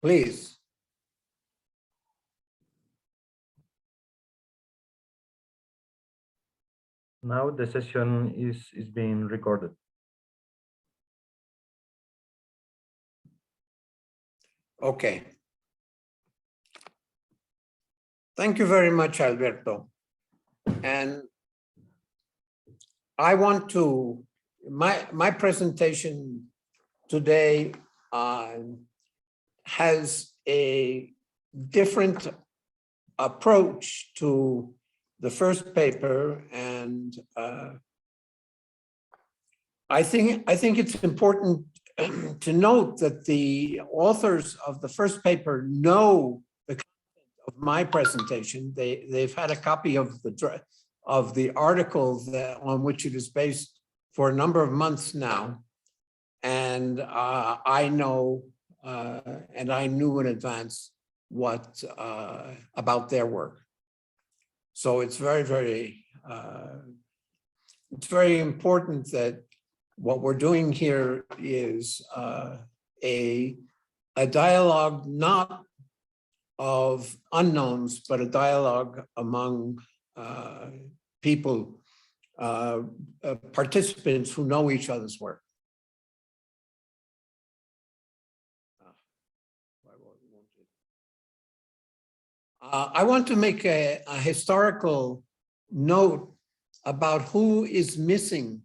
Please. Now the session is being recorded. Okay. Thank you very much, Alberto. And I want to, my presentation today has a different approach to the first paper, and I think it's important to note that the authors of the first paper know the content of my presentation. They've had a copy of the article on which it is based for a number of months now, and I know and I knew in advance what about their work. So it's very important that what we're doing here is a dialogue not of unknowns, but a dialogue among people, participants who know each other's work. I want to make a historical note about who is missing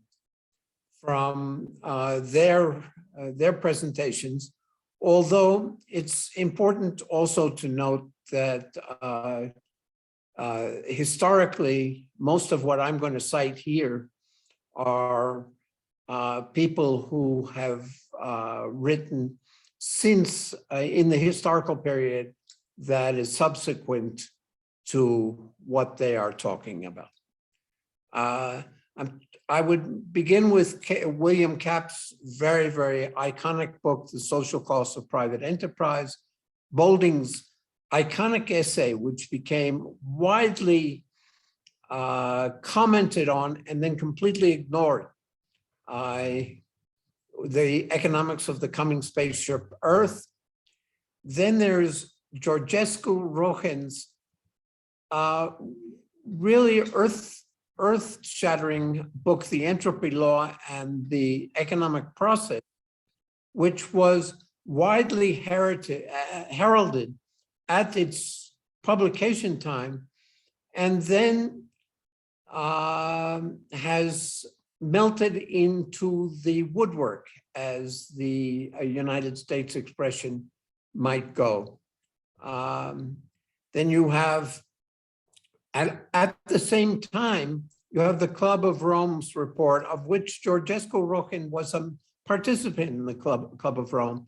from their presentations, although it's important also to note that historically, most of what I'm going to cite here are people who have written since in the historical period that is subsequent to what they are talking about. I would begin with William Cap's very iconic book, The Social Cost of Private Enterprise, Bolding's iconic essay, which became widely commented on and then completely ignored. The Economics of the Coming Spaceship Earth. Then there's Georgescu Rojen's really earth-shattering book, The Entropy Law and the Economic Process, which was widely heralded at its publication time, and then has melted into the woodwork, as the United States expression might go. Then you have, at the same time, you have the Club of Rome's report, of which Georgescu Rojen was a participant in the Club of Rome,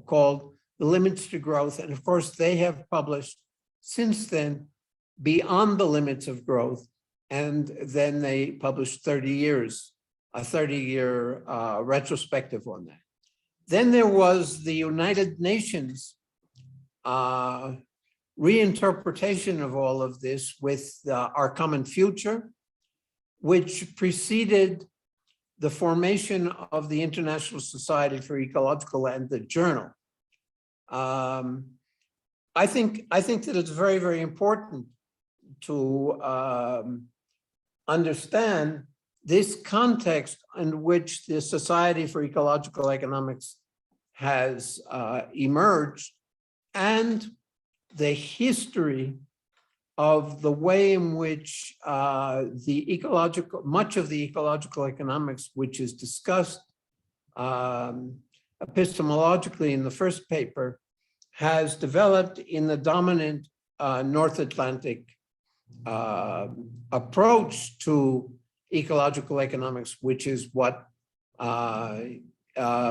called The Limits to Growth. And of course, they have published since then Beyond the Limits of Growth. And then they published a 30-year retrospective on that. Then there was the United Nations reinterpretation of all of this with Our Common Future, which preceded the formation of the International Society for Ecological and the Journal. I think that it's very important to understand this context in which the Society for Ecological Economics has emerged, and the history of the way in which much of the ecological economics, which is discussed epistemologically in the first paper, has developed in the dominant North Atlantic approach to ecological economics, which is what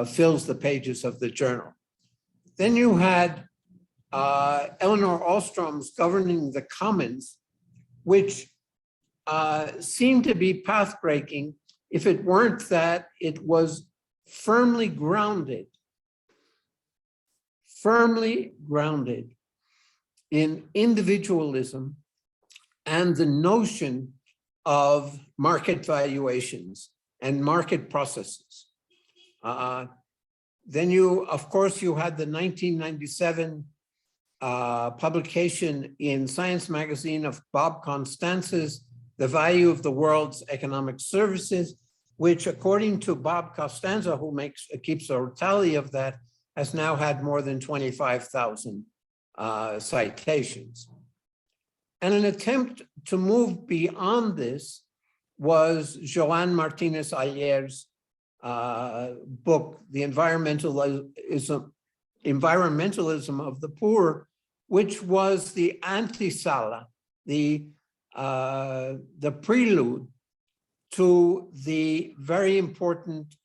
fills the pages of the journal. Then you had Elinor Ostrom's Governing the Commons, which seemed to be path-breaking if it weren't that it was firmly grounded in individualism and the notion of market valuations and market processes. Then of course, you had the 1997 publication in Science magazine of Bob Constance's The Value of the World's Economic Services, which according to Bob Costanza, who keeps a tally of that, has now had more than 25,000 citations. And an attempt to move beyond this was Joan Martinez Ayer's book, The Environmentalism of the Poor, which was the antesala, the prelude to the very important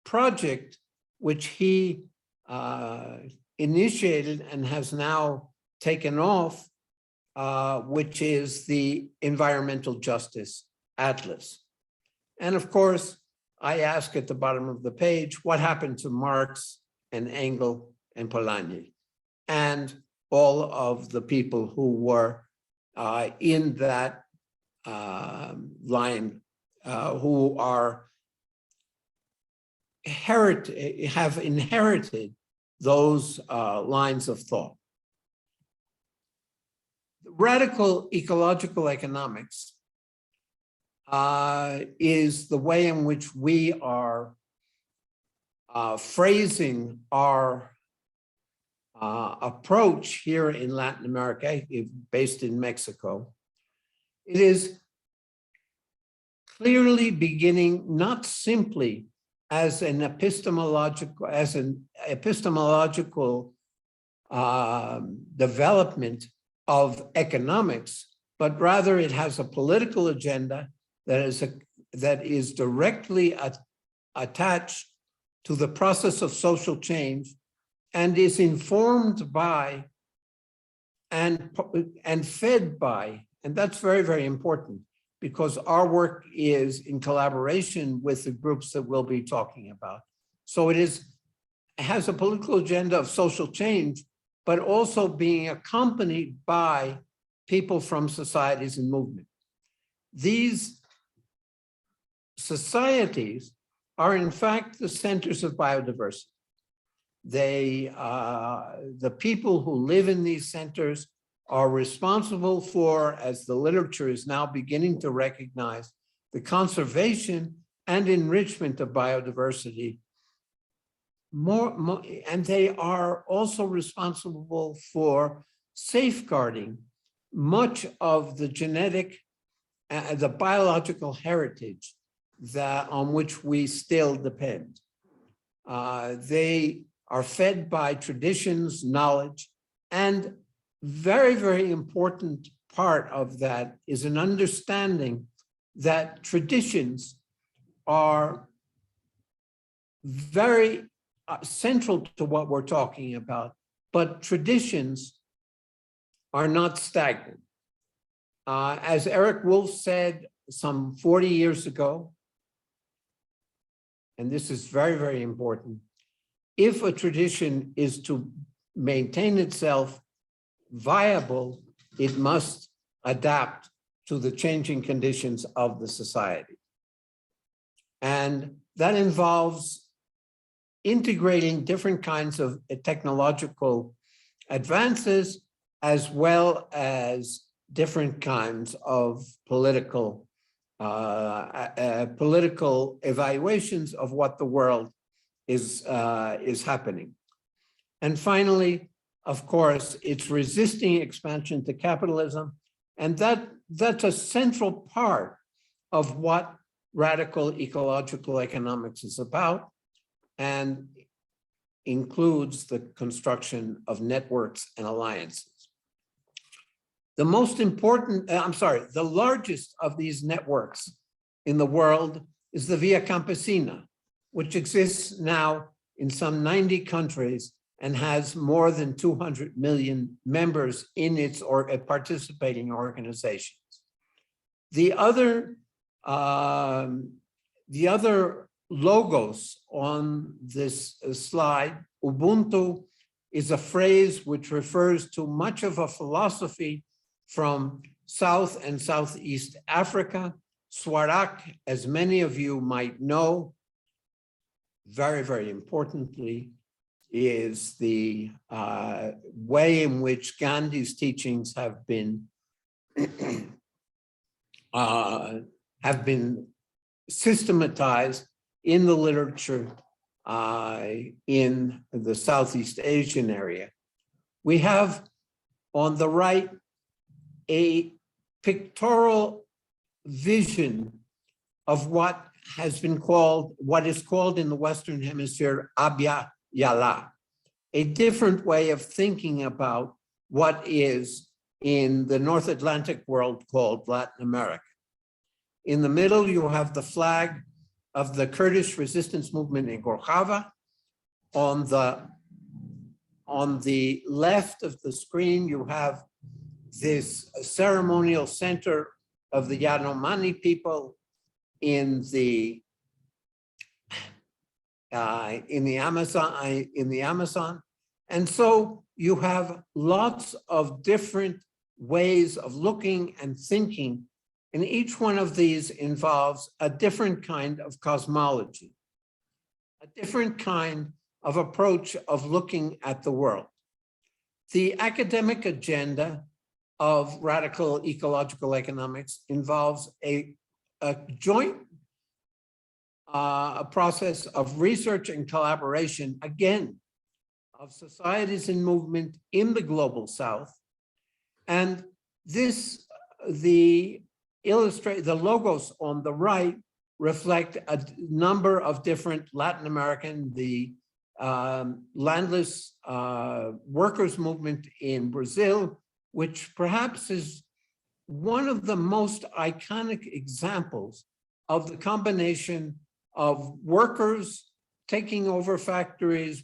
project which he initiated and has now taken off, which is the Environmental Justice Atlas. And of course, I ask at the bottom of the page, what happened to Marx and Engels and Polanyi and all of the people who were in that line, who have inherited those lines of thought. Radical ecological economics is the way in which we are phrasing our approach here in Latin America, based in Mexico. It is clearly beginning not simply as an epistemological development of economics, but rather it has a political agenda that is directly attached to the process of social change and is informed by and fed by, and that's very, very important, because our work is in collaboration with the groups that we'll be talking about. So it has a political agenda of social change, but also being accompanied by people from societies and movement. These societies are in fact the centers of biodiversity. The people who live in these centers are responsible for, as the literature is now beginning to recognize, the conservation and enrichment of biodiversity. And they are also responsible for safeguarding much of the genetic, the biological heritage on which we still depend. They are fed by traditions, knowledge, and very, very important part of that is an understanding that traditions are very central to what we're talking about, but traditions are not stagnant. As Eric Wolf said some 40 years ago, and this is very, very important, if a tradition is to maintain itself viable, it must adapt to the changing conditions of the society. And that involves integrating different kinds of technological advances, as well as different kinds of political evaluations of what the world is happening. And finally, of course, it's resisting expansion to capitalism. And that's a central part of what radical ecological economics is about, and includes the construction of networks and alliances. The most important, the largest of these networks in the world is the Via Campesina, which exists now in some 90 countries and has more than 200 million members in its participating organizations. The other logos on this slide, Ubuntu, is a phrase which refers to much of a philosophy from South and Southeast Africa. Swarak, as many of you might know, very, very importantly, is the way in which Gandhi's teachings have been systematized in the literature in the Southeast Asian area. We have on the right a pictorial vision of what is called in the Western Hemisphere Abya Yala, a different way of thinking about what is in the North Atlantic world called Latin America. In the middle, you have the flag of the Kurdish resistance movement in Rojava. On the left of the screen, you have this ceremonial center of the Yanomami people in the Amazon. And so you have lots of different ways of looking and thinking, and each one of these involves a different kind of cosmology, a different kind of approach of looking at the world. The academic agenda of radical ecological economics involves a joint process of research and collaboration, again, of societies in movement in the global South. And this, the logos on the right reflect a number of different Latin American, the landless workers movement in Brazil, which perhaps is one of the most iconic examples of the combination of workers taking over factories,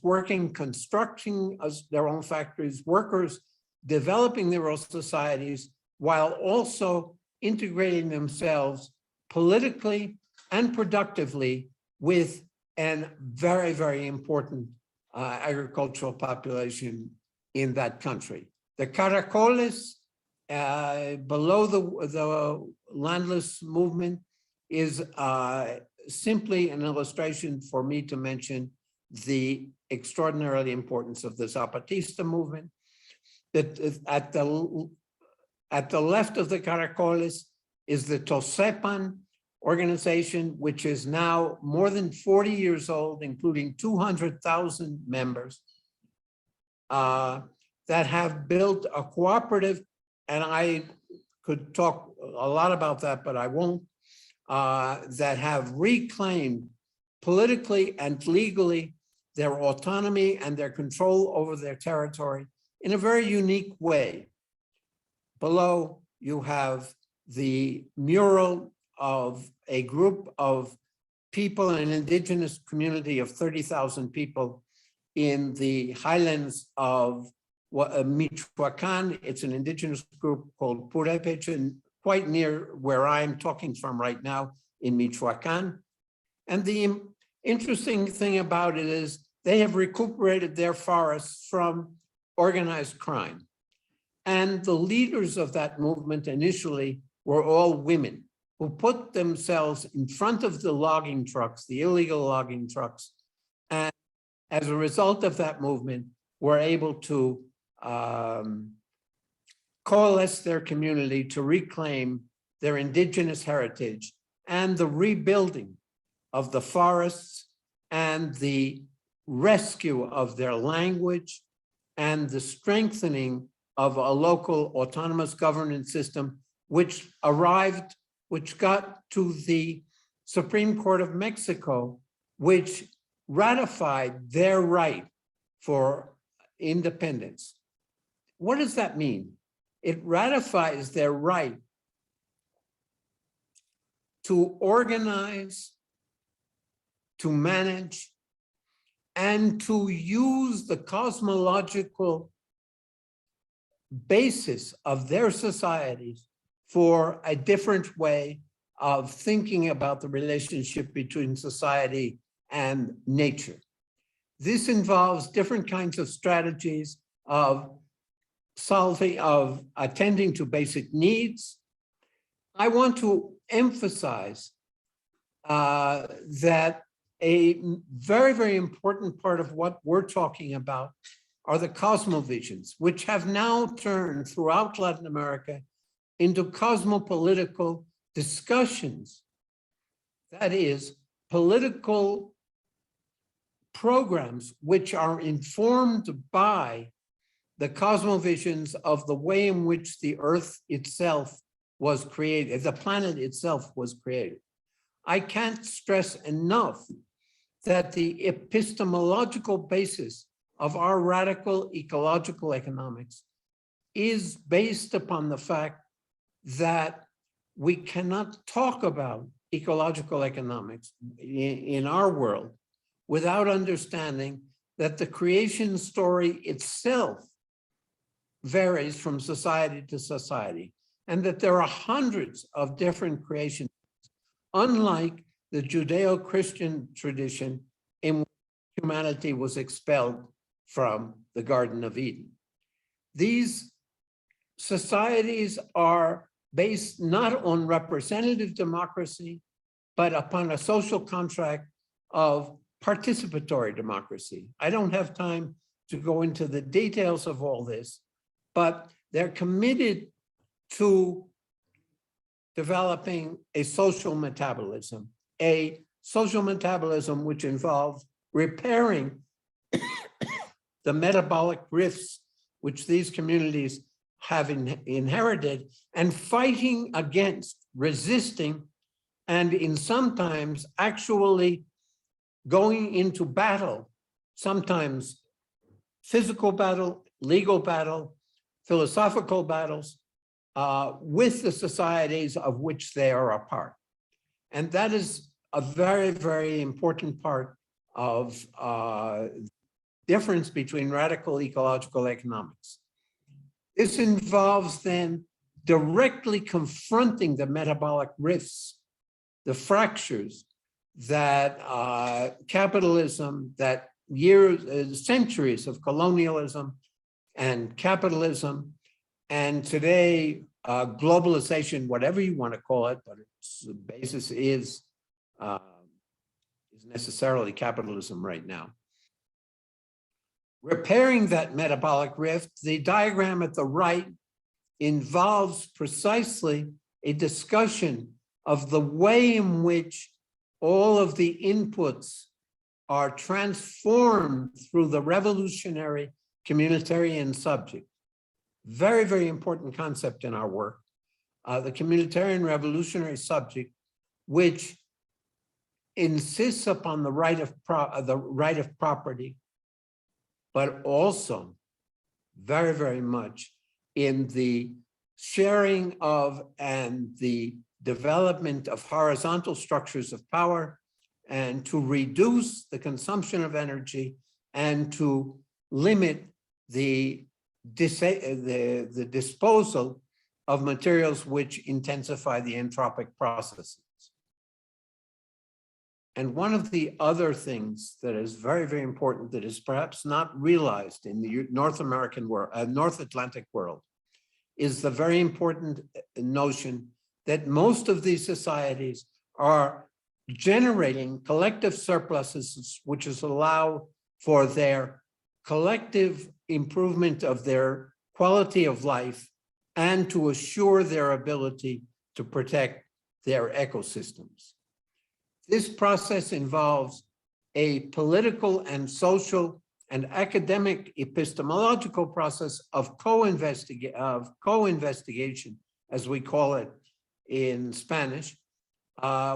constructing their own factories, workers developing their own societies, while also integrating themselves politically and productively with a very, very important agricultural population in that country. The caracoles below the landless movement is simply an illustration for me to mention the extraordinarily importance of the Zapatista movement. That at the left of the caracoles is the Tosepan organization, which is now more than 40 years old, including 200,000 members that have built a cooperative, and I could talk a lot about that, but I won't, that have reclaimed politically and legally their autonomy and their control over their territory in a very unique way. Below, you have the mural of a group of people, an indigenous community of 30,000 people in the highlands of Michoacan. It's an indigenous group called Purépecha, quite near where I'm talking from right now in Michoacan. And the interesting thing about it is they have recuperated their forests from organized crime. And the leaders of that movement initially were all women who put themselves in front of the logging trucks, the illegal logging trucks. And as a result of that movement, were able to coalesce their community to reclaim their indigenous heritage and the rebuilding of the forests and the rescue of their language and the strengthening of a local autonomous governance system, which got to the Supreme Court of Mexico, which ratified their right for independence. What does that mean? It ratifies their right to organize, to manage, and to use the cosmological basis of their societies for a different way of thinking about the relationship between society and nature. This involves different kinds of strategies of attending to basic needs. I want to emphasize that a very, very important part of what we're talking about are the cosmovisions, which have now turned throughout Latin America into cosmopolitical discussions. That is, political programs which are informed by the cosmovisions of the way in which the earth itself was created, the planet itself was created. I can't stress enough that the epistemological basis of our radical ecological economics is based upon the fact that we cannot talk about ecological economics in our world without understanding that the creation story itself varies from society to society, and that there are hundreds of different creations, unlike the Judeo-Christian tradition in which humanity was expelled from the Garden of Eden. These societies are based not on representative democracy, but upon a social contract of participatory democracy. I don't have time to go into the details of all this, but they're committed to developing a social metabolism which involves repairing the metabolic rifts which these communities have inherited, and fighting against, resisting, and in sometimes actually going into battle, sometimes physical battle, legal battle, philosophical battles, with the societies of which they are a part. And that is a very, very important part of difference between radical ecological economics. This involves then directly confronting the metabolic rifts, the fractures that capitalism, that years, centuries of colonialism and capitalism, and today globalization, whatever you want to call it, but its basis is necessarily capitalism right now. Repairing that metabolic rift, the diagram at the right involves precisely a discussion of the way in which all of the inputs are transformed through the revolutionary communitarian subject. Very, very important concept in our work. The communitarian revolutionary subject, which insists upon the right of property, but also very, very much in the sharing of and the development of horizontal structures of power, and to reduce the consumption of energy and to limit the disposal of materials which intensify the entropic processes. And one of the other things that is very, very important that is perhaps not realized in the North American world, North Atlantic world, is the very important notion that most of these societies are generating collective surpluses, which is allow for their collective improvement of their quality of life and to assure their ability to protect their ecosystems. This process involves a political and social and academic epistemological process of co-investigation, as we call it in Spanish,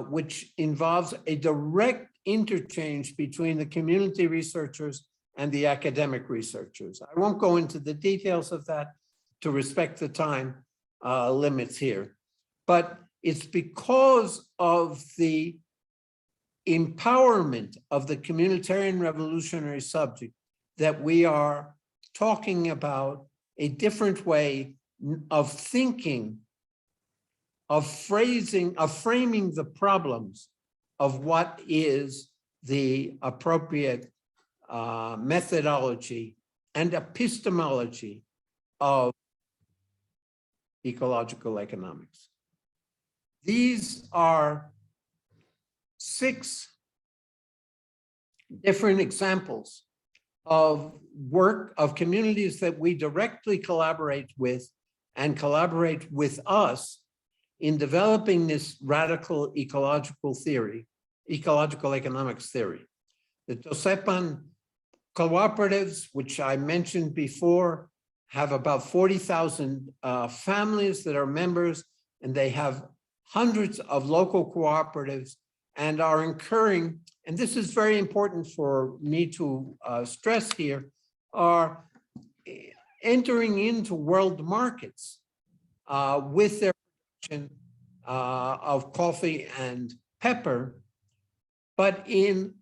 which involves a direct interchange between the community researchers and the academic researchers. I won't go into the details of that to respect the time limits here, but it's because of the empowerment of the communitarian revolutionary subject that we are talking about a different way of thinking, of phrasing, of framing the problems of what is the appropriate methodology and epistemology of ecological economics. These are 6 different examples of work of communities that we directly collaborate with and collaborate with us in developing this radical ecological theory, ecological economics theory. The Tosepan cooperatives, which I mentioned before, have about 40,000 families that are members, and they have hundreds of local cooperatives and are incurring, and this is very important for me to stress here, are entering into world markets with their production of coffee and pepper, but in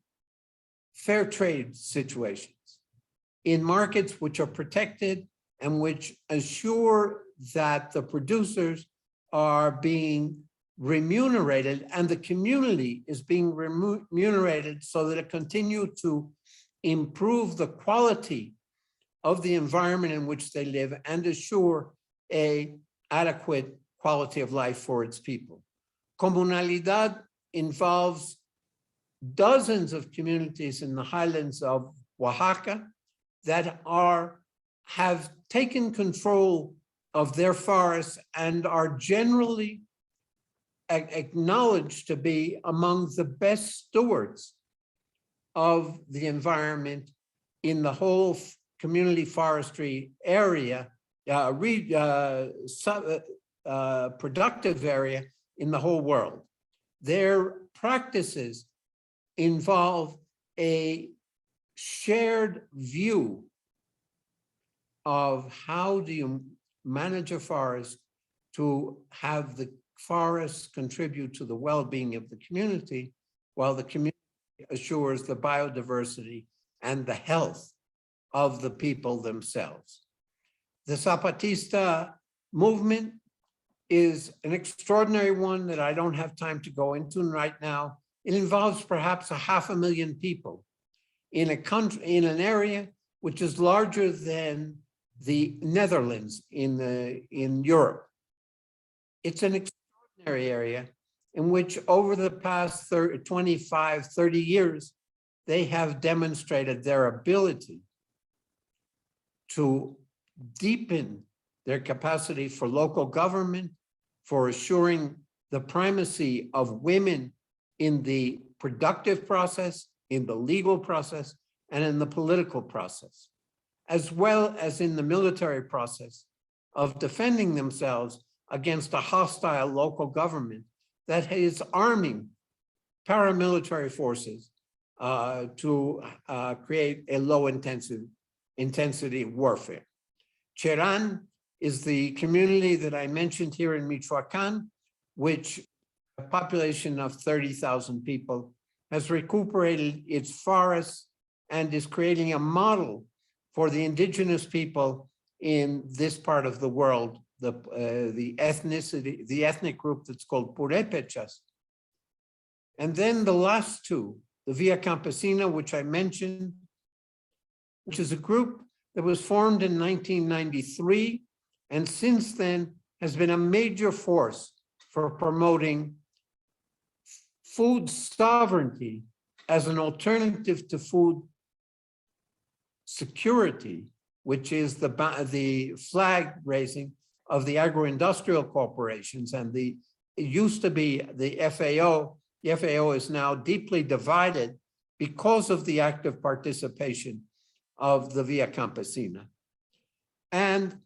fair trade situations, in markets which are protected and which assure that the producers are being remunerated and the community is being remunerated so that it continue to improve the quality of the environment in which they live and assure an adequate quality of life for its people. Comunalidad involves dozens of communities in the highlands of Oaxaca that have taken control of their forests and are generally acknowledged to be among the best stewards of the environment in the whole community forestry area, productive area in the whole world. Their practices involve a shared view of how do you manage a forest to have the forest contribute to the well-being of the community, while the community assures the biodiversity and the health of the people themselves. The Zapatista movement is an extraordinary one that I don't have time to go into right now. It involves perhaps 500,000 people in a country, in an area which is larger than the Netherlands in Europe. It's an extraordinary area in which over the past 25, 30 years, they have demonstrated their ability to deepen their capacity for local government, for assuring the primacy of women in the productive process, in the legal process, and in the political process, as well as in the military process of defending themselves against a hostile local government that is arming paramilitary forces to create a low intensity warfare. Cherán is the community that I mentioned here in Michoacán, which a population of 30,000 people has recuperated its forests and is creating a model for the indigenous people in this part of the world, the ethnic group that's called Purépechas. And then the last two, the Via Campesina, which I mentioned, which is a group that was formed in 1993, and since then has been a major force for promoting food sovereignty as an alternative to food security, which is the flag raising of the agro-industrial corporations. And it used to be the FAO. The FAO is now deeply divided because of the active participation of the Via Campesina. And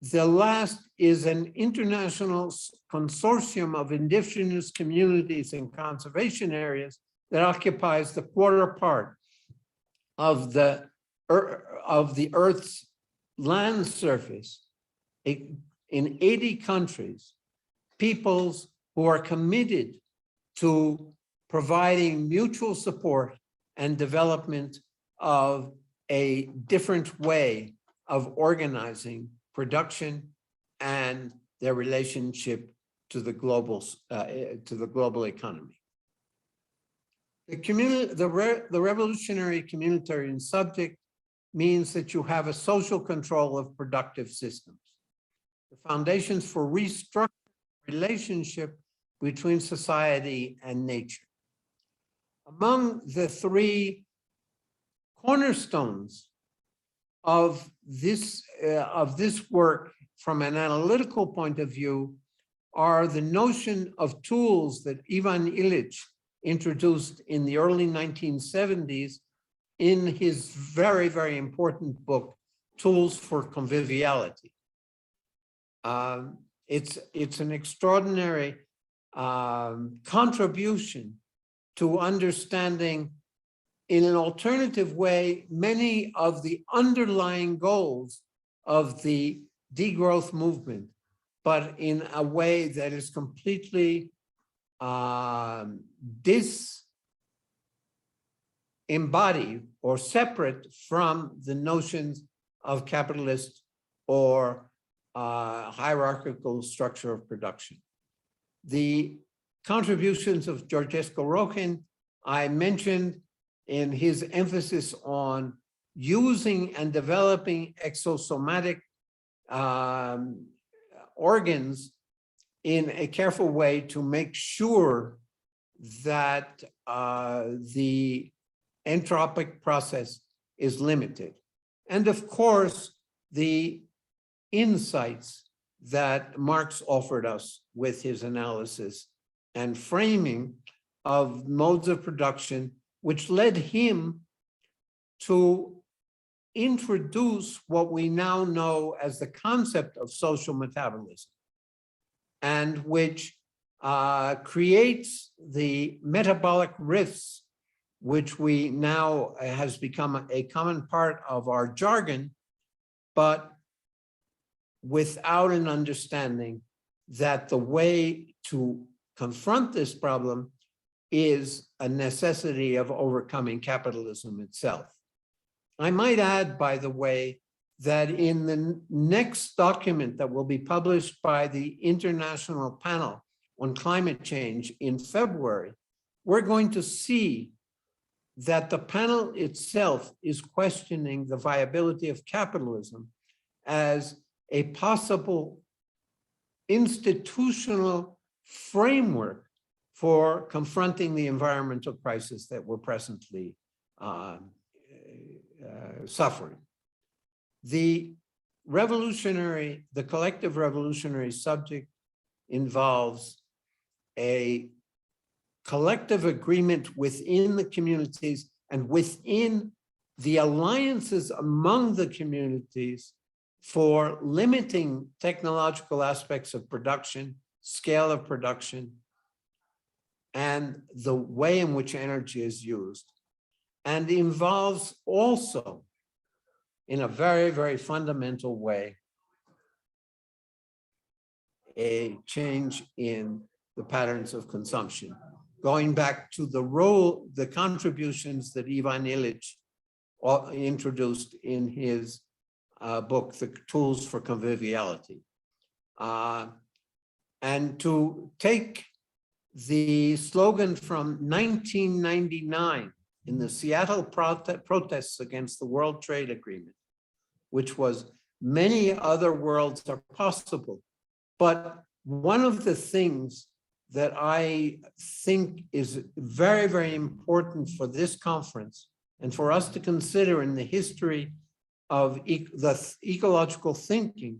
the last is an international consortium of indigenous communities and conservation areas that occupies the quarter part of the Earth's land surface in 80 countries, peoples who are committed to providing mutual support and development of a different way of organizing production and their relationship to the global economy. The revolutionary communitarian subject means that you have a social control of productive systems. The foundations for restructuring relationship between society and nature. Among the three cornerstones of this work from an analytical point of view are the notion of tools that Ivan Illich introduced in the early 1970s in his very, very important book, Tools for Conviviality. It's an extraordinary contribution to understanding in an alternative way many of the underlying goals of the degrowth movement, but in a way that is completely disembodied or separate from the notions of capitalist or hierarchical structure of production. The contributions of Georgescu Rochin, I mentioned in his emphasis on using and developing exosomatic organs in a careful way to make sure that the entropic process is limited. And of course, the insights that Marx offered us with his analysis and framing of modes of production, which led him to introduce what we now know as the concept of social metabolism, and which creates the metabolic rifts, which we now has become a common part of our jargon, but without an understanding that the way to confront this problem is a necessity of overcoming capitalism itself. I might add, by the way, that in the next document that will be published by the International Panel on Climate Change in February, we're going to see that the panel itself is questioning the viability of capitalism as a possible institutional framework for confronting the environmental crisis that we're presently suffering. The collective revolutionary subject involves a collective agreement within the communities and within the alliances among the communities for limiting technological aspects of production, scale of production, and the way in which energy is used, and involves also, in a very, very fundamental way, a change in the patterns of consumption, going back to the contributions that Ivan Illich introduced in his book, The Tools for Conviviality. And to take the slogan from 1999 in the Seattle protests against the World Trade Agreement, which was many other worlds are possible. But one of the things that I think is very, very important for this conference and for us to consider in the history of the ecological thinking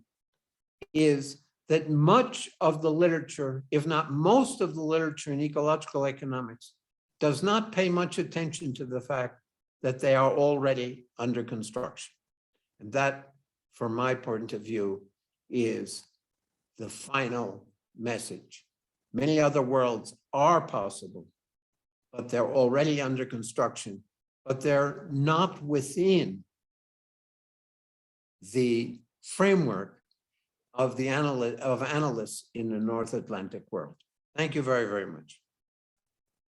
is that much of the literature, if not most of the literature in ecological economics, does not pay much attention to the fact that they are already under construction. And that, from my point of view, is the final message. Many other worlds are possible, but they're already under construction, but they're not within the framework of the analysts in the North Atlantic world. Thank you very, very much.